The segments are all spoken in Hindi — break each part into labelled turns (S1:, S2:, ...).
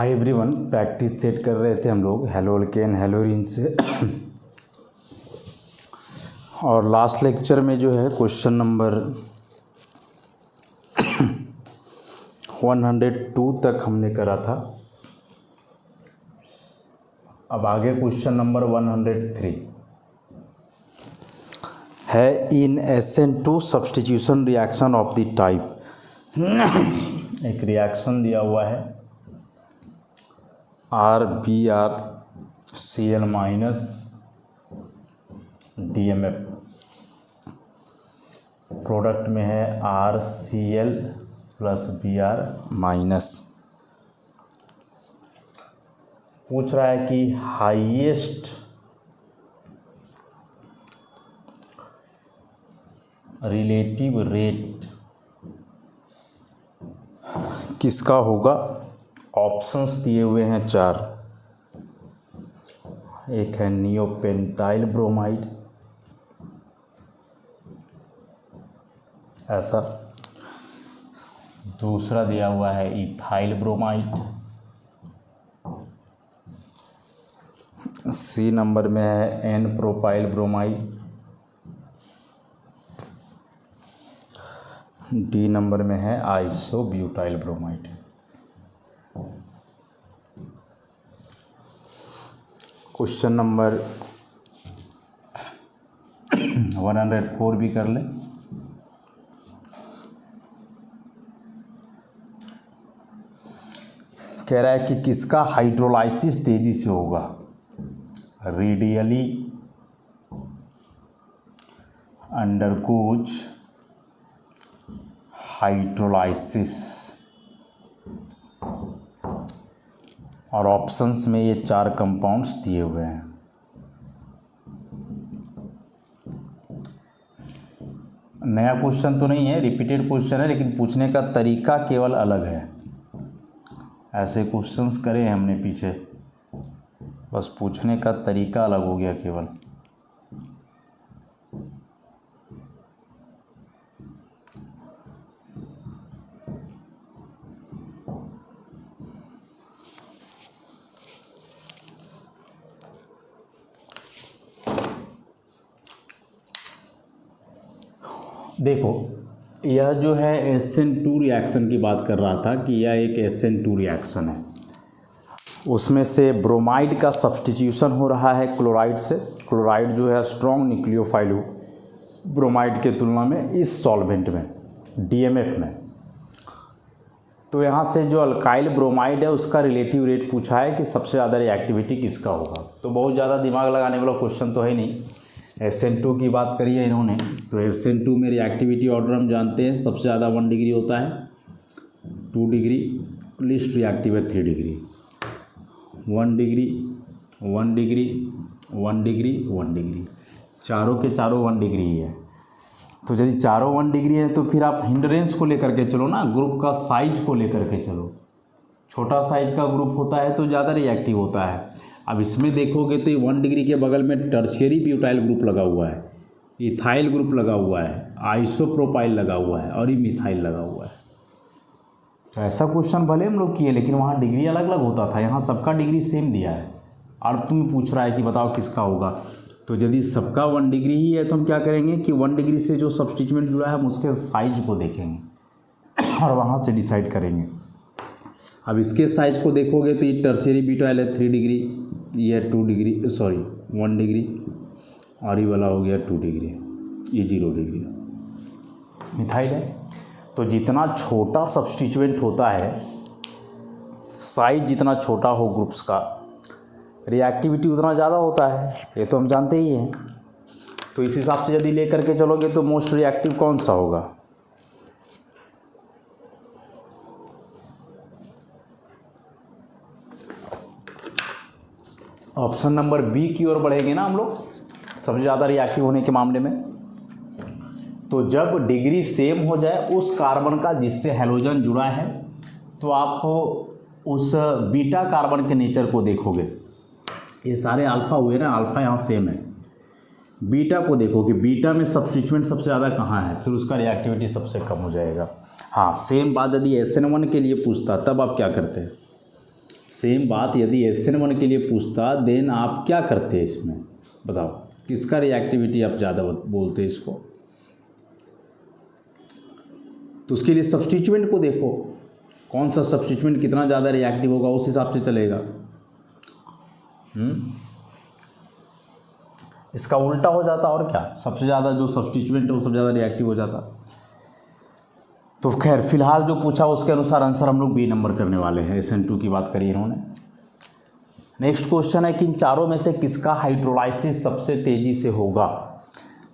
S1: हाय एवरीवन, प्रैक्टिस सेट कर रहे थे हम लोग हेलोल्केन हेलोरिन से। और लास्ट लेक्चर में जो है क्वेश्चन नंबर 102 तक हमने करा था। अब आगे क्वेश्चन नंबर 103 है इन SN2 substitution reaction of the type. एक रिएक्शन दिया हुआ है RBrCl माइनस DMF, प्रोडक्ट में है RCl प्लस Br माइनस। पूछ रहा है कि हाईएस्ट रिलेटिव रेट किसका होगा। ऑप्शंस दिए हुए हैं 4। एक है नियोपेंटाइल ब्रोमाइड, ऐसा। दूसरा दिया हुआ है इथाइल ब्रोमाइड। C नंबर में है N propyl bromide. D number में है आइसोब्यूटाइल ब्रोमाइड। क्वेश्चन नंबर 104 भी कर लें। कह रहा है कि किसका हाइड्रोलाइसिस तेजी से होगा। Radially undergoes hydrolysis. और ऑप्शंस में ये 4 कंपाउंड्स दिए हुए हैं। नया क्वेश्चन तो नहीं है, रिपीटेड क्वेश्चन है, लेकिन पूछने का तरीका केवल अलग है। ऐसे क्वेश्चंस करे हैं हमने पीछे, बस पूछने का तरीका अलग हो गया केवल। देखो, यह जो है SN2 रिएक्शन की बात कर रहा था कि यह एक SN2 रिएक्शन है। उसमें से ब्रोमाइड का सब्स्टिट्यूशन हो रहा है क्लोराइड से। क्लोराइड जो है स्ट्रॉन्ग न्यूक्लियोफाइल ब्रोमाइड के तुलना में इस सॉल्वेंट में DMF में। तो यहाँ से जो अल्काइल ब्रोमाइड है उसका रिलेटिव रेट पूछा है कि सबसे ज़्यादा रिएक्टिविटी किसका होगा। तो बहुत ज़्यादा दिमाग लगाने वाला क्वेश्चन तो है नहीं। SN2 की बात करी है इन्होंने, तो SN2 में रिएक्टिविटी ऑर्डर हम जानते हैं। सबसे ज़्यादा 1 डिग्री होता है, 2 डिग्री, लिस्ट रिएक्टिव है 3 degree, 1 degree, 1 degree, 1 degree, 1 degree. चारों के चारों 1 डिग्री ही है। तो यदि चारों 1 डिग्री है तो फिर आप हिंडरेंस को लेकर के चलो ना, ग्रुप का साइज को लेकर के चलो। छोटा साइज का ग्रुप होता है तो ज़्यादा रिएक्टिव होता है। अब इसमें देखोगे तो 1 डिग्री के बगल में टर्शियरी ब्यूटाइल ग्रुप लगा हुआ है, इथाइल ग्रुप लगा हुआ है, आइसोप्रोपाइल लगा हुआ है और ये मिथाइल लगा हुआ है। तो ऐसा क्वेश्चन भले हम लोग किए, लेकिन वहाँ डिग्री अलग अलग होता था। यहाँ सबका डिग्री सेम दिया है और तुम्हें पूछ रहा है कि बताओ किसका होगा। तो यदि सबका 1 डिग्री ही है तो हम क्या करेंगे कि 1 डिग्री से जो सब्स्टिट्यूएंट जुड़ा है हम उसके साइज को देखेंगे और वहाँ से डिसाइड करेंगे। अब इसके साइज को देखोगे तो ये टर्शियरी ब्यूटाइल है 3 डिग्री, ये 2 डिग्री, सॉरी 1 डिग्री, और ये वाला हो गया 2 डिग्री, ये 0 डिग्री मिथाइल है। तो जितना छोटा सब्स्टिट्यूएंट होता है, साइज जितना छोटा हो ग्रुप्स का, रिएक्टिविटी उतना ज़्यादा होता है। ये तो हम जानते ही हैं। तो इस हिसाब से यदि लेकर के चलोगे तो मोस्ट रिएक्टिव कौन सा होगा। ऑप्शन नंबर बी की ओर बढ़ेंगे ना हम लोग, सबसे ज़्यादा रिएक्टिव होने के मामले में। तो जब डिग्री सेम हो जाए उस कार्बन का जिससे हैलोजन जुड़ा है, तो आप उस बीटा कार्बन के नेचर को देखोगे। ये सारे अल्फ़ा हुए ना, अल्फ़ा यहाँ सेम है। बीटा को देखोगे, बीटा में सब्स्टिट्यूएंट सबसे ज़्यादा कहाँ है, फिर उसका रिएक्टिविटी सबसे कम हो जाएगा। हाँ, सेम बात यदि SN1 के लिए पूछता तब आप क्या करते हैं। सेम बात यदि SN1 के लिए पूछता देन आप क्या करते इसमें, बताओ किसका रिएक्टिविटी आप ज़्यादा बोलते इसको। तो उसके लिए सब्स्टिट्यूएंट को देखो, कौन सा सब्स्टिट्यूएंट कितना ज़्यादा रिएक्टिव होगा उस हिसाब से चलेगा। इसका उल्टा हो जाता और क्या, सबसे ज़्यादा जो सब्स्टिट्यूएंट है वो सबसे ज़्यादा रिएक्टिव हो जाता। तो खैर फिलहाल जो पूछा उसके अनुसार आंसर हम लोग बी नंबर करने वाले हैं। SN2 की बात करी इन्होंने। नेक्स्ट क्वेश्चन है कि इन चारों में से किसका हाइड्रोलाइसिस सबसे तेज़ी से होगा।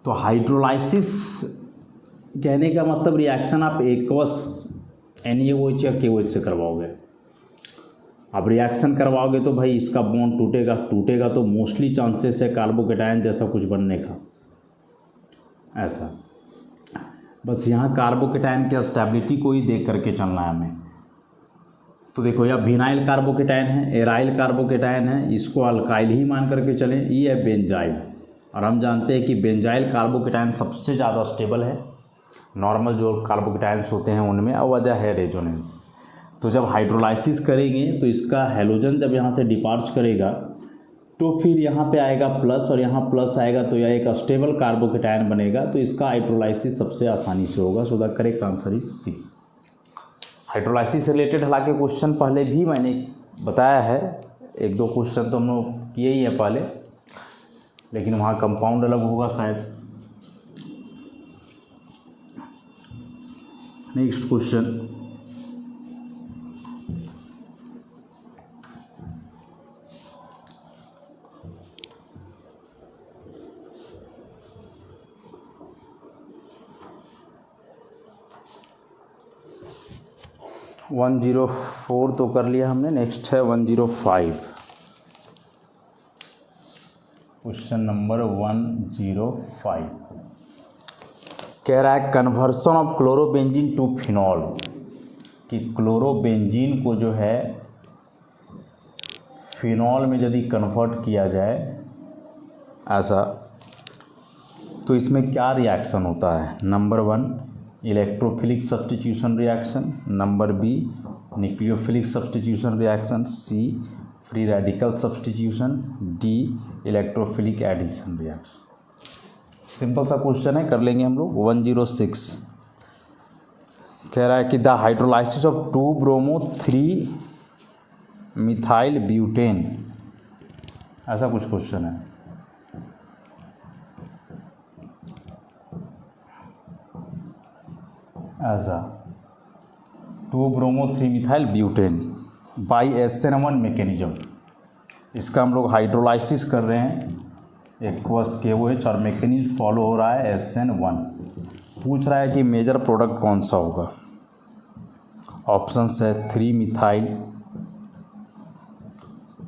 S1: तो हाइड्रोलाइसिस कहने का मतलब रिएक्शन आप एक्वस NaOH या KOH से करवाओगे। अब रिएक्शन करवाओगे तो भाई इसका बॉन्ड टूटेगा तो मोस्टली चांसेस है कार्बोकेटायन जैसा कुछ बनने का, ऐसा। बस यहाँ कार्बोकेटायन की स्टेबिलिटी को ही देख करके चलना है हमें। तो देखो यह विनाइल कार्बोकेटायन है, एराइल कार्बोकेटायन है, इसको अल्काइल ही मान करके चलें। ये है बेंजाइल, और हम जानते हैं कि बेंजाइल कार्बोकेटायन सबसे ज़्यादा स्टेबल है नॉर्मल जो कार्बोकेटायंस होते हैं उनमें, और वजह है रेजोनेंस। तो जब हाइड्रोलाइसिस करेंगे तो इसका हैलोजन जब यहाँ से डिपार्च करेगा तो फिर यहाँ पे आएगा प्लस, और यहाँ प्लस आएगा तो यह एक स्टेबल कार्बोकेटायन बनेगा। तो इसका हाइड्रोलाइसिस सबसे आसानी से होगा। So the correct answer is C. Hydrolysis से रिलेटेड हालांकि क्वेश्चन पहले भी मैंने बताया है, 1-2 क्वेश्चन तो हम लोग किए ही हैं पहले, लेकिन वहाँ कंपाउंड अलग होगा शायद। नेक्स्ट क्वेश्चन, वन 104 तो कर लिया हमने। नेक्स्ट है 105, क्वेश्चन नंबर 105 कह रहा है conversion of chlorobenzene to phenol, कि क्लोरोबेंजीन को जो है फिनॉल में यदि कन्वर्ट किया जाए ऐसा, तो इसमें क्या रिएक्शन होता है। Number 1 electrophilic substitution reaction, number B nucleophilic substitution reaction, C free radical substitution, D electrophilic addition reaction. Simple सा क्वेश्चन है, कर लेंगे हम लोग। 106 कह रहा है कि the hydrolysis of 2-bromo-3 methyl butane, ऐसा कुछ क्वेश्चन है। ऐसा 2-bromo-3 methyl butane by SN1 mechanism, इसका हम लोग हाइड्रोलाइसिस कर रहे हैं एक्वस KOH, और मैकेनिज्म फॉलो हो रहा है SN1। पूछ रहा है कि मेजर प्रोडक्ट कौन सा होगा। ऑप्शंस है 3 मिथाइल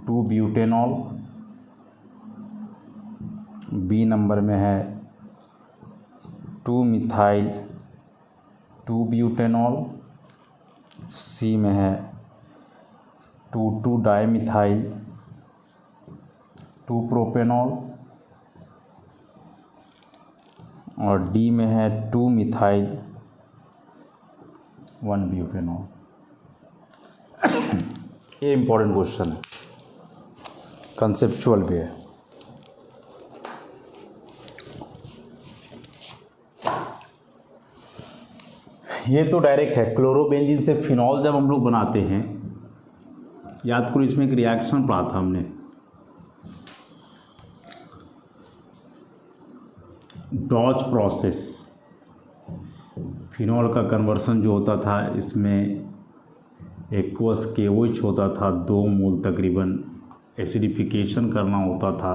S1: 2 ब्यूटेनॉल, बी नंबर में है 2 मिथाइल 2 ब्यूटेनॉल, सी में है 2 डाइमिथाइल 2 प्रोपेनॉल, और डी में है 2 मिथाइल 1 ब्यूटेनॉल। ये इम्पोर्टेंट क्वेश्चन है, कंसेप्चुअल भी है। ये तो डायरेक्ट है। क्लोरोबेंजीन से फिनॉल जब हम लोग बनाते हैं, याद करो इसमें एक रिएक्शन पढ़ा था हमने, डॉच प्रोसेस। फिनॉल का कन्वर्सन जो होता था इसमें एक्वस KOH होता था 2 मोल तकरीबन, एसिडिफिकेशन करना होता था,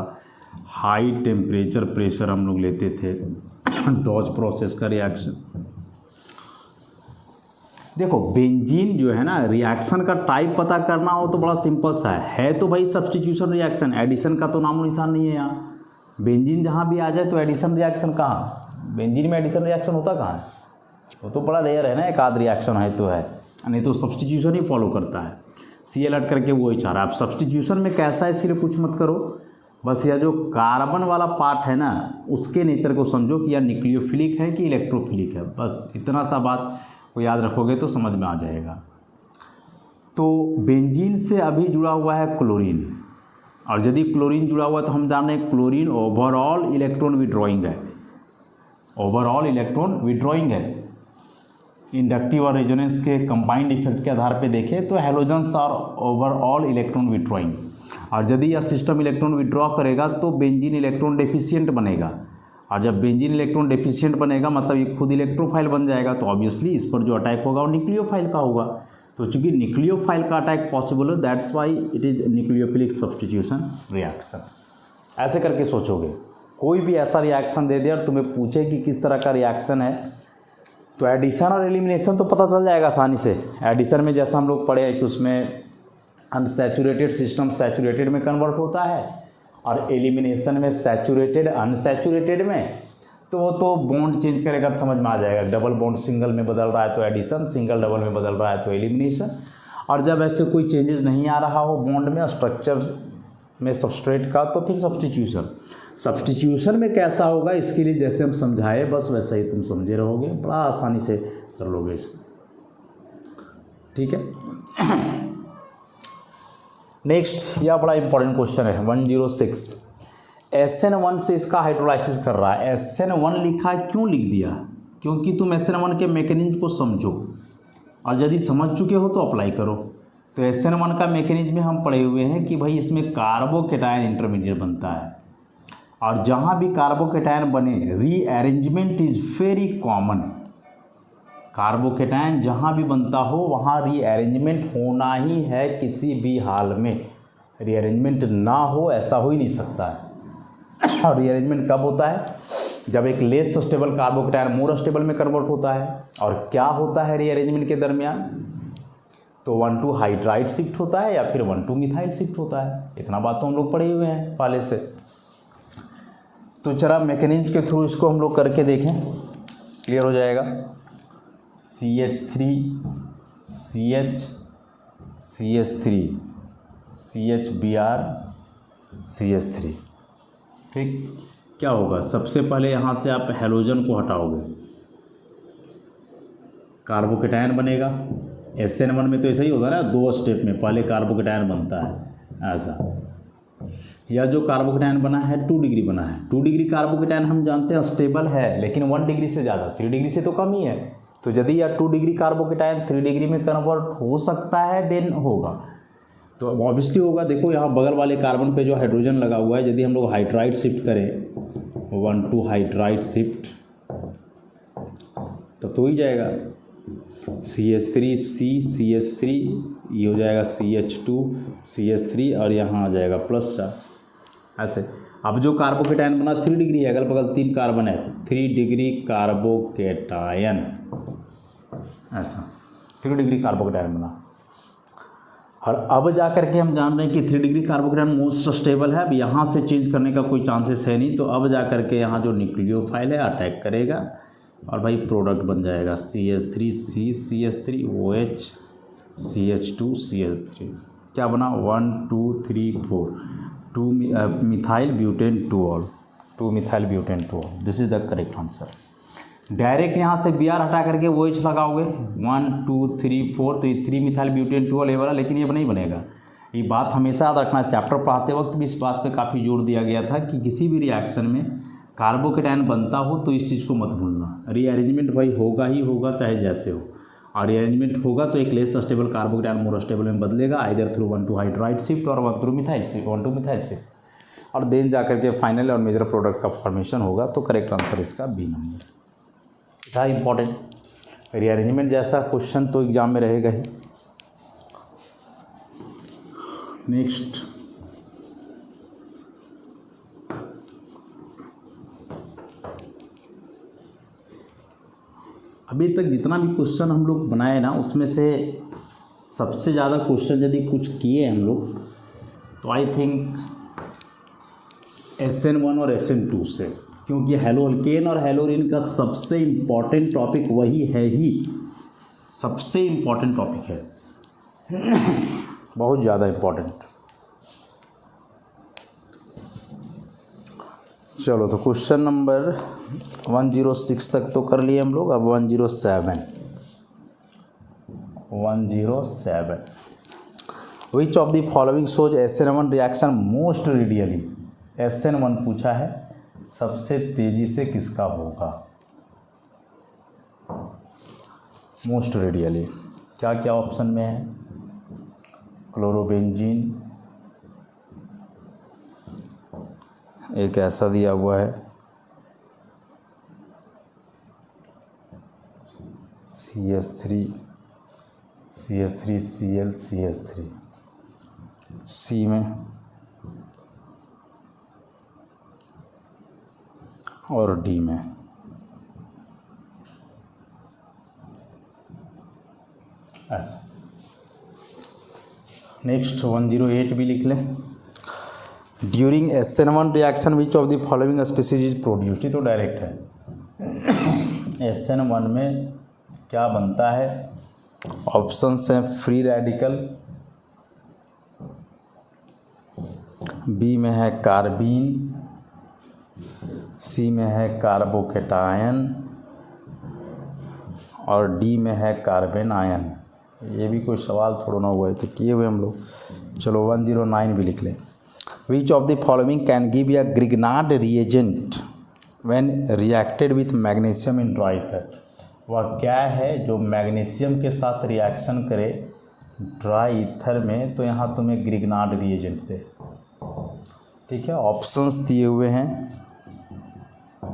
S1: हाई टेम्परेचर प्रेशर हम लोग लेते थे, डॉच प्रोसेस का रिएक्शन। देखो बेंजीन जो है ना, रिएक्शन का टाइप पता करना हो तो बड़ा सिंपल सा है तो भाई सब्स्टिट्यूशन रिएक्शन, एडिशन का तो नामो निशान नहीं है यहाँ। बेंजीन जहाँ भी आ जाए तो एडिशन रिएक्शन कहाँ, बेंजीन में एडिशन रिएक्शन होता कहाँ है, वो तो बड़ा रेयर है ना, एक आध रिएक्शन है तो है, नहीं तो सब्स्टिट्यूशन ही फॉलो करता है। Cl हट करके वो ही चाह रहा है। अब सब्स्टिट्यूशन में कैसा है इसलिए कुछ मत करो, बस यह जो कार्बन वाला पार्ट है ना उसके नेचर को समझो कि यह न्यूक्लियोफिलिक है कि इलेक्ट्रोफिलिक है, बस इतना सा बात को याद रखोगे तो समझ में आ जाएगा। तो बेंजीन से अभी जुड़ा हुआ है क्लोरीन, और यदि क्लोरीन जुड़ा हुआ है तो हम जान रहे हैं क्लोरीन ओवरऑल इलेक्ट्रॉन विड्रॉइंग है, ओवरऑल इलेक्ट्रॉन विड्रॉइंग है। इंडक्टिव और रेजोनेंस के कंबाइंड इफेक्ट के आधार पे देखें तो halogens are overall electron withdrawing, और यदि यह सिस्टम इलेक्ट्रॉन विड्रॉ करेगा तो बेंजीन इलेक्ट्रॉन डेफिशिएंट बनेगा, और जब बेंजीन इलेक्ट्रॉन डेफिशिएंट बनेगा मतलब ये खुद इलेक्ट्रोफाइल बन जाएगा, तो ऑब्वियसली इस पर जो अटैक होगा वो न्यूक्लियोफाइल का होगा। तो चूंकि न्यूक्लियोफाइल का अटैक पॉसिबल है, that's why it is nucleophilic substitution reaction. ऐसे करके सोचोगे, कोई भी ऐसा रिएक्शन दे दे और तुम्हें पूछे कि किस तरह का रिएक्शन है, तो एडिशन और एलिमिनेशन तो पता चल जाएगा आसानी से। एडिशन में जैसा हम लोग पढ़े हैं कि उसमें अनसैचुरेटेड सिस्टम सैचुरेटेड में कन्वर्ट होता है, और एलिमिनेशन में सैचुरेटेड अनसैचुरेटेड में, तो वो तो बॉन्ड चेंज करेगा तो समझ में आ जाएगा। डबल बॉन्ड सिंगल में बदल रहा है तो एडिशन, सिंगल डबल में बदल रहा है तो एलिमिनेशन, और जब ऐसे कोई चेंजेस नहीं आ रहा हो बॉन्ड में स्ट्रक्चर में सबस्ट्रेट का, तो फिर सब्स्टिट्यूशन। सब्स्टिट्यूशन में कैसा होगा इसके लिए जैसे हम समझाए बस वैसा ही तुम समझे रहोगे, बड़ा आसानी से कर लोगे इसको, ठीक है। नेक्स्ट, यह बड़ा इंपॉर्टेंट क्वेश्चन है 106। SN1 से इसका हाइड्रोलाइसिस कर रहा है। SN1 लिखा है, क्यों लिख दिया? क्योंकि तुम SN1 के मैकेनिज्म को समझो, और यदि समझ चुके हो तो अप्लाई करो। तो SN1 का मैकेनिज्म में हम पढ़े हुए हैं कि भाई इसमें कार्बोकेटायन इंटरमीडिएट बनता है, और जहाँ भी कार्बोकेटायन बने rearrangement is very common. Carbocation जहाँ भी बनता हो वहाँ रीअरेंजमेंट होना ही है किसी भी हाल में, रीअरेंजमेंट ना हो ऐसा हो ही नहीं सकता है। और रीअरेंजमेंट कब होता है? जब एक less stable carbocation more stable में कन्वर्ट होता है। और क्या होता है रीअरेंजमेंट के दरमियान? तो 1,2 हाइड्राइड शिफ्ट होता है या फिर 1,2 मिथाइल शिफ्ट होता है। इतना बात तो हम लोग पढ़े हुए हैं पहले से। तो चला मैकेनिज्म के थ्रू इसको हम लोग करके देखें, क्लियर हो जाएगा। CH3 CH CH3 CHBr CH3, ठीक। क्या होगा? सबसे पहले यहाँ से आप हैलोजन को हटाओगे, कार्बोकेटायन बनेगा। SN1 में तो ऐसा ही होता है ना, 2 स्टेप में पहले कार्बोकेटायन बनता है ऐसा। या जो कार्बोकेटायन बना है 2 डिग्री बना है। 2 डिग्री कार्बोकेटायन हम जानते हैं स्टेबल है, लेकिन 1 डिग्री से ज़्यादा, 3 डिग्री से तो कम ही है। तो यदि यह 2 डिग्री कार्बोकेटायन 3 डिग्री में कन्वर्ट हो सकता है देन होगा, तो ऑब्वियसली होगा। देखो यहाँ बगल वाले कार्बन पे जो हाइड्रोजन लगा हुआ है, यदि हम लोग हाइड्राइड शिफ्ट करें 1,2 हाइड्राइड शिफ्ट, तब तो ही जाएगा CH3 C CH3, ये हो जाएगा CH2 CH3, और यहाँ आ जाएगा प्लस चार्ज ऐसे। अब जो कार्बोकेटायन बना 3 डिग्री है, अगल बगल 3 कार्बन है, 3 डिग्री कार्बोकेटायन ऐसा, 3 डिग्री कार्बोकेटायन बना। और अब जा कर के हम जान रहे हैं कि 3 डिग्री कार्बोकेटायन मोस्ट स्टेबल है। अब यहाँ से चेंज करने का कोई चांसेस है नहीं, तो अब जा कर के यहाँ जो न्यूक्लियोफाइल है अटैक करेगा, और भाई प्रोडक्ट बन जाएगा CH3 C CH3 OH CH2 CH3। क्या बना? 1 2 3 4 2 मिथाइल ब्यूटेन 2ऑल, 2 मिथाइल ब्यूटेन 2ऑल। This is the correct answer. Direct यहाँ से Br हटा करके OH लगाओगे 1 2 3 4, तो ये 3 मिथाइल ब्यूटेन 2ऑल ये वाला, लेकिन ये नहीं बनेगा। ये बात हमेशा याद रखना। चैप्टर पढ़ाते वक्त भी इस बात पे काफ़ी जोर दिया गया था कि किसी भी रिएक्शन में कार्बोकेटायन बनता हो तो इस चीज़ को मत भूलना। रीअरेंजमेंट भाई होगा ही होगा, चाहे जैसे हो। और रीअरेंजमेंट होगा तो एक less stable carbocation more stable में बदलेगा, आइदर थ्रू 1,2 हाइड्राइड शिफ्ट और 1,2 मिथाइल शिफ्ट, और देन जाकर के फाइनल और मेजर प्रोडक्ट का फॉर्मेशन होगा। तो करेक्ट आंसर इसका B नंबर था। इंपॉर्टेंट रीअरेंजमेंट जैसा क्वेश्चन तो एग्जाम में रहेगा ही। नेक्स्ट, अभी तक जितना भी क्वेश्चन हम लोग बनाए ना, उसमें से सबसे ज़्यादा क्वेश्चन यदि कुछ किए हम लोग तो आई थिंक SN1 और SN2 से, क्योंकि हेलोअल्केन और हेलोरिन का सबसे इम्पॉर्टेंट टॉपिक वही है ही, सबसे इम्पॉर्टेंट टॉपिक है, बहुत ज़्यादा इम्पॉर्टेंट। चलो तो क्वेश्चन नंबर 106 तक तो कर लिए हम लोग। अब 107 विच of the following shows SN1 reaction most radially, SN1 पूछा है, सबसे तेजी से किसका होगा मोस्ट रेडियली। क्या क्या ऑप्शन में है, क्लोरोबेंजीन एक ऐसा दिया हुआ है, CH3Cl सी में, और डी में। ऐसा नेक्स्ट 108 भी लिख लें। During SN1 reaction which of the following species is produced, तो डायरेक्ट है। SN1 में क्या बनता है, ऑप्शंस हैं फ्री रेडिकल, बी में है कार्बीन, सी में है कार्बोकेटायन, और डी में है कार्बन आयन। ये भी कोई सवाल थोड़ा ना हुआ है, तो किए हुए हम लोग। चलो 109 भी लिख लें। Which of the following can give या Grignard reagent when reacted with magnesium in dry ether, वह क्या है जो मैग्नीशियम के साथ रिएक्शन करे ड्राई ईथर में, तो यहाँ तुम्हें ग्रिग्नार्ड रिएजेंट दे। ठीक है, ऑप्शंस दिए हुए हैं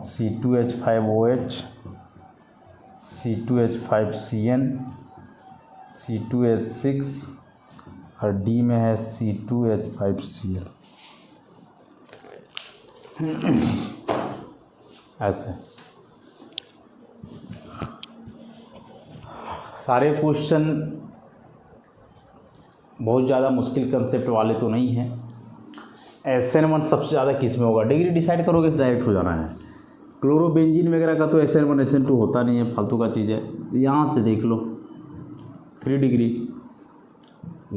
S1: C2H5OH, C2H5Cn, C2H6 और डी में है C2H5Cl। ऐसे सारे क्वेश्चन बहुत ज़्यादा मुश्किल कंसेप्ट वाले तो नहीं हैं। SN1 सबसे ज़्यादा किस में होगा, डिग्री डिसाइड करोगे तो डायरेक्ट हो जाना है। क्लोरोबेंजीन वगैरह का तो SN1 SN2 होता नहीं है, फालतू का चीज़ है। यहाँ से देख लो 3 डिग्री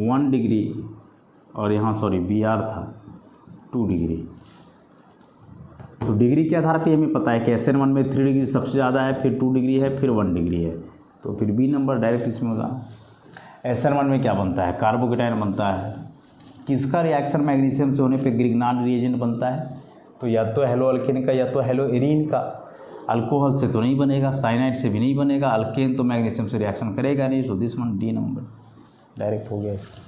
S1: 1 डिग्री, और यहाँ BR था 2 डिग्री। तो डिग्री के आधार पे हमें पता है कि SN1 में 3 डिग्री सबसे ज़्यादा है, फिर 2 डिग्री है, फिर 1 डिग्री है, तो फिर बी नंबर डायरेक्ट इसमें होगा। SN1 में क्या बनता है, कार्बोकेटायन बनता है। किसका रिएक्शन मैग्नीशियम से होने पे ग्रिग्नार्ड रिएजेंट बनता है, तो या तो हेलो अल्केन का या तो हेलो एरीन का। अल्कोहल से तो नहीं बनेगा, साइनाइड से भी नहीं बनेगा, अल्केन तो मैग्नीशियम से रिएक्शन करेगा नहीं, so this one D number direct हो गया इसका।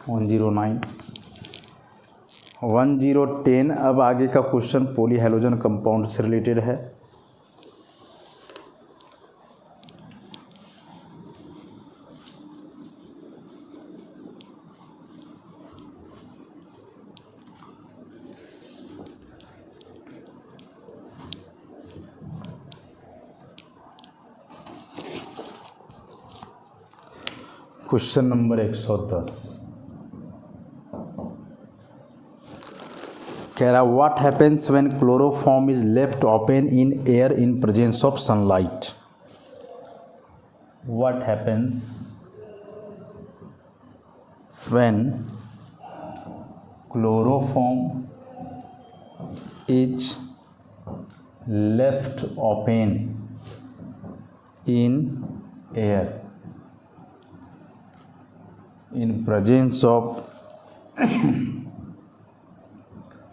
S1: 109 1010। अब आगे का क्वेश्चन पॉली हैलोजन कंपाउंड से रिलेटेड है। क्वेश्चन नंबर 110 कह रहा what happens when chloroform is left open in air in presence of sunlight. What happens when chloroform is left open in air in presence of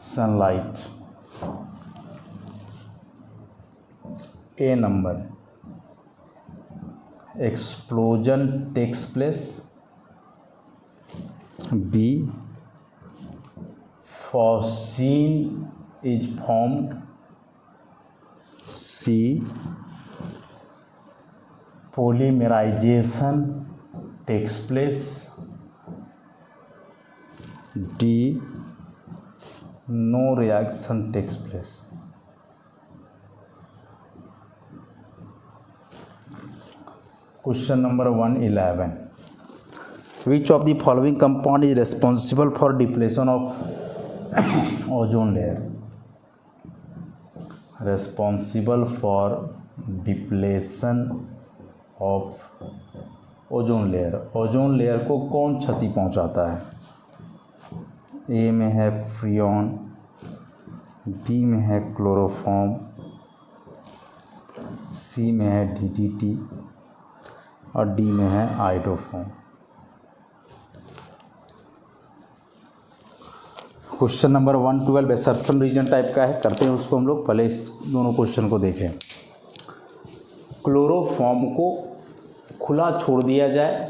S1: sunlight। A number, explosion takes place, B, phosgene is formed, C, polymerization takes place, D, no reaction takes place। Question number 111 which of the following compound is responsible for depletion of ozone layer। responsible for depletion of ozone layer. Ozone layer को कौन क्षति पहुंचाता है, ए में है फ्रियॉन, बी में है क्लोरोफॉर्म, सी में है DDT, और डी में है iodoform. Question number 112 assertion reason type का है, करते हैं उसको हम लोग। पहले इस दोनों क्वेश्चन को देखें। क्लोरोफॉर्म को खुला छोड़ दिया जाए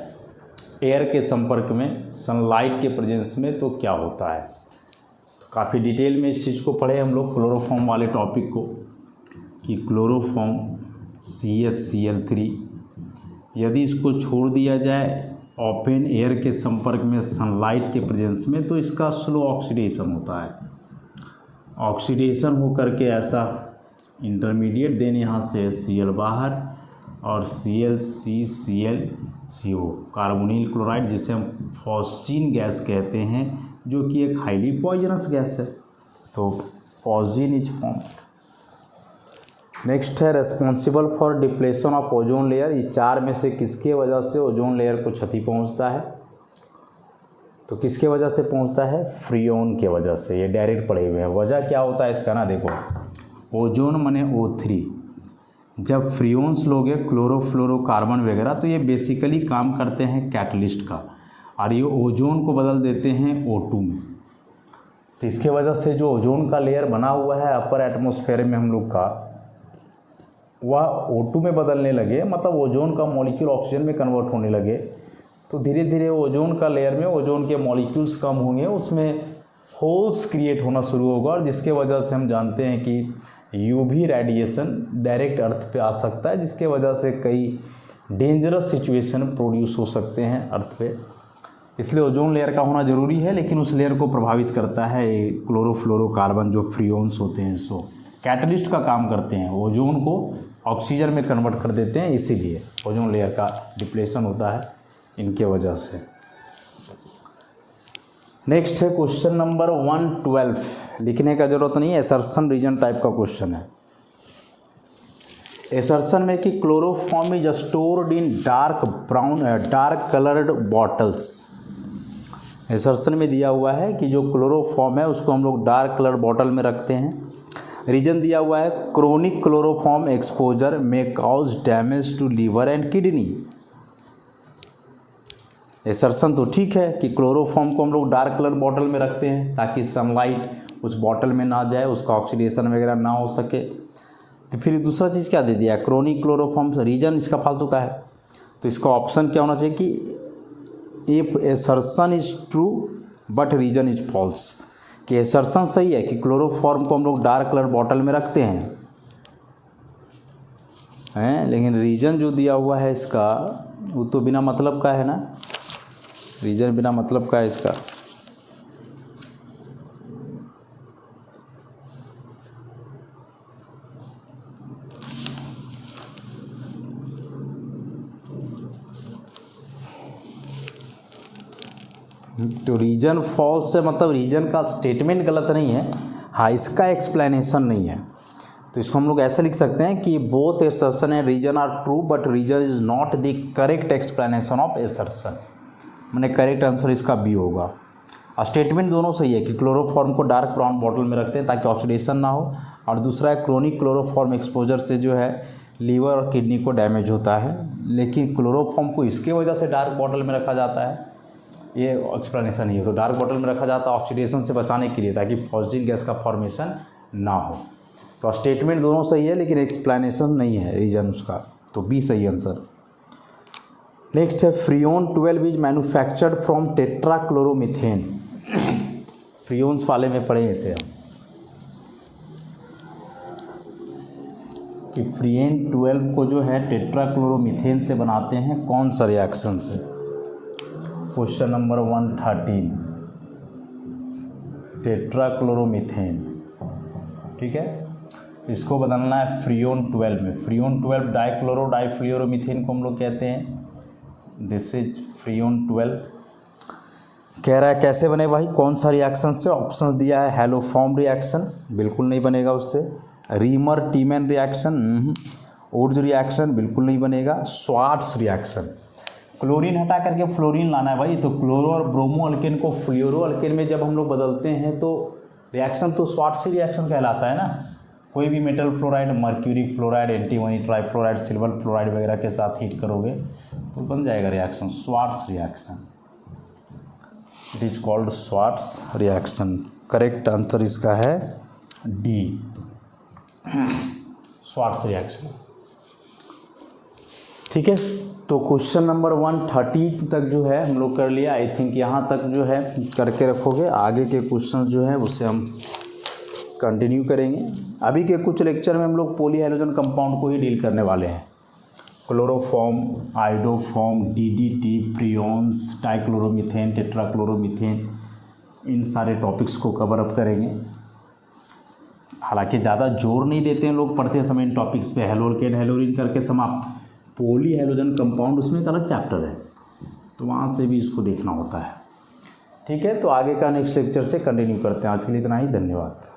S1: एयर के संपर्क में सनलाइट के प्रेजेंस में तो क्या होता है। तो काफ़ी डिटेल में इस चीज़ को पढ़े हम लोग क्लोरोफॉर्म वाले टॉपिक को, कि क्लोरोफॉर्म CHCl3 यदि इसको छोड़ दिया जाए ओपन एयर के संपर्क में सनलाइट के प्रेजेंस में तो इसका स्लो ऑक्सीडेशन होता है। ऑक्सीडेशन हो करके ऐसा इंटरमीडिएट देन यहाँ से Cl बाहर और ClCClCO कार्बोनिल क्लोराइड, जिसे हम फॉस्जीन गैस कहते हैं, जो कि एक हाईली पॉइजनस गैस है। तो फॉस्जीन इज फॉर्म। नेक्स्ट है responsible for depletion of ozone layer. ये चार में से किसके वजह से ओजोन लेयर को क्षति पहुंचता है। तो किसके वजह से पहुंचता है, फ्रियोन के वजह से। ये डायरेक्ट पड़े हुए हैं। वजह क्या होता है इसका ना, देखो ओजोन मने O3, जब फ्रियोन्स लोगे क्लोरोफ्लोरोकार्बन वगैरह, तो ये बेसिकली काम करते हैं कैटलिस्ट का, और ये ओजोन को बदल देते हैं O2 में। तो इसके वजह से जो ओजोन का लेयर बना हुआ है अपर एटमॉस्फेयर में हम लोग का, वह O2 में बदलने लगे, मतलब ओजोन का मॉलिक्यूल ऑक्सीजन में कन्वर्ट होने लगे। तो धीरे धीरे ओजोन का लेयर में ओजोन के मॉलिक्यूल्स कम होंगे, उसमें होल्स क्रिएट होना शुरू होगा, और जिसके वजह से हम जानते हैं कि UV रेडिएशन डायरेक्ट अर्थ पे आ सकता है, जिसके वजह से कई डेंजरस सिचुएशन प्रोड्यूस हो सकते हैं अर्थ पे। इसलिए ओजोन लेयर का होना ज़रूरी है, लेकिन उस लेयर को प्रभावित करता है ये क्लोरोफ्लोरोकार्बन जो फ्रियोन्स होते हैं, सो कैटलिस्ट का काम करते हैं, ओजोन को ऑक्सीजन में कन्वर्ट कर देते हैं, इसीलिए ओजोन लेयर का डिप्लेशन होता है इनके वजह से। नेक्स्ट है क्वेश्चन नंबर 112, लिखने का जरूरत नहीं है, एसर्शन रीजन टाइप का क्वेश्चन है। एसर्शन में कि chloroform is stored in dark coloured bottles. Assertion में दिया हुआ है कि जो क्लोरोफॉर्म है उसको हम लोग डार्क कलर बॉटल में रखते हैं। रीजन दिया हुआ है क्रोनिक क्लोरोफॉर्म एक्सपोजर में cause damage to liver and kidney. Assertion तो ठीक है कि क्लोरोफॉर्म को हम लोग डार्क कलर बॉटल में रखते हैं ताकि सनलाइट उस बॉटल में ना जाए, उसका ऑक्सीडेशन वगैरह ना हो सके। तो फिर दूसरा चीज़ क्या दे दिया, क्रोनिक क्लोरोफॉर्म। रीजन इसका फालतू का है, तो इसका ऑप्शन क्या होना चाहिए कि if assertion is true but reason is false, कि एसर्शन सही है कि क्लोरोफॉर्म को हम लोग डार्क कलर बॉटल में रखते हैं, लेकिन रीजन जो दिया हुआ है इसका वो तो बिना मतलब का है ना, रीजन बिना मतलब का है इसका। तो रीजन फॉल्स है, मतलब रीजन का स्टेटमेंट गलत नहीं है, हाँ इसका एक्सप्लेनेशन नहीं है। तो इसको हम लोग ऐसे लिख सकते हैं कि both assertion and reason are true but reason is not the correct explanation of assertion. मैंने करेक्ट आंसर इसका बी होगा। स्टेटमेंट दोनों सही है कि क्लोरोफॉर्म को डार्क ब्राउन बॉटल में रखते हैं ताकि ऑक्सीडेशन ना हो, और दूसरा है क्रोनिक क्लोरोफॉर्म एक्सपोजर से जो है लीवर और किडनी को डैमेज होता है, लेकिन क्लोरोफॉर्म को इसके वजह से डार्क बॉटल में रखा जाता है, ये एक्सप्लेनेशन नहीं है। तो डार्क बॉटल में रखा जाता है ऑक्सीडेशन से बचाने के लिए, ताकि फॉस्जीन गैस का फॉर्मेशन ना हो। तो स्टेटमेंट दोनों सही है लेकिन एक्सप्लेनेशन नहीं है रीजन उसका, तो बी सही आंसर। नेक्स्ट है freon 12 is manufactured from tetrachloromethane. Freons वाले में पढ़े इसे हम कि फ्रियन 12 को जो है टेट्राक्लोरोमीथेन से बनाते हैं, कौन सा रिएक्शन से। क्वेश्चन नंबर 113 टेट्राक्लोरोमीथेन, ठीक है, इसको बदलना है फ्रियोन 12 में। फ्रियोन 12 डाइक्लोरो डाइफ्लोरोमीथेन को हम लोग कहते हैं, दिस इज फ्रियोन 12। कह रहा है कैसे बने भाई, कौन सा रिएक्शन से। ऑप्शन दिया है हैलोफॉर्म रिएक्शन, बिल्कुल नहीं बनेगा उससे। रीमर टीमैन रिएक्शन, ओड्स रिएक्शन, बिल्कुल नहीं बनेगा। स्वार्ट्स रिएक्शन, क्लोरीन हटा करके फ्लोरीन लाना है भाई। तो क्लोरो और ब्रोमो अल्केन को फ्लोरो अल्केन में जब हम लोग बदलते हैं तो रिएक्शन तो स्वार्ट्स रिएक्शन कहलाता है ना। कोई भी metal fluoride, mercury fluoride, antimony trifluoride, silver fluoride वगैरह के साथ हीट करोगे तो बन जाएगा reaction Swarts reaction. It is called Swarts reaction. Correct answer इसका है डी, स्वार्ट्स रिएक्शन। ठीक है, तो क्वेश्चन नंबर 130 तक जो है हम लोग कर लिया। आई थिंक यहाँ तक जो है करके रखोगे, आगे के क्वेश्चन जो है उसे हम कंटिन्यू करेंगे। अभी के कुछ लेक्चर में हम लोग पॉली हाइड्रोजन कंपाउंड को ही डील करने वाले हैं। Chloroform, iodoform, DDT, freons, dichloromethane, tetrachloromethane, इन सारे टॉपिक्स को कवर अप करेंगे। हालांकि ज़्यादा जोर नहीं देते हैं लोग पढ़ते समय इन टॉपिक्स पे, हेलोकेन हेलोरिन करके समाप्त। पॉली हाइड्रोजन कंपाउंड उसमें एक अलग चैप्टर है, तो वहाँ से भी इसको देखना होता है। ठीक है, तो आगे का नेक्स्ट लेक्चर से कंटिन्यू करते हैं। आज के लिए इतना ही, धन्यवाद।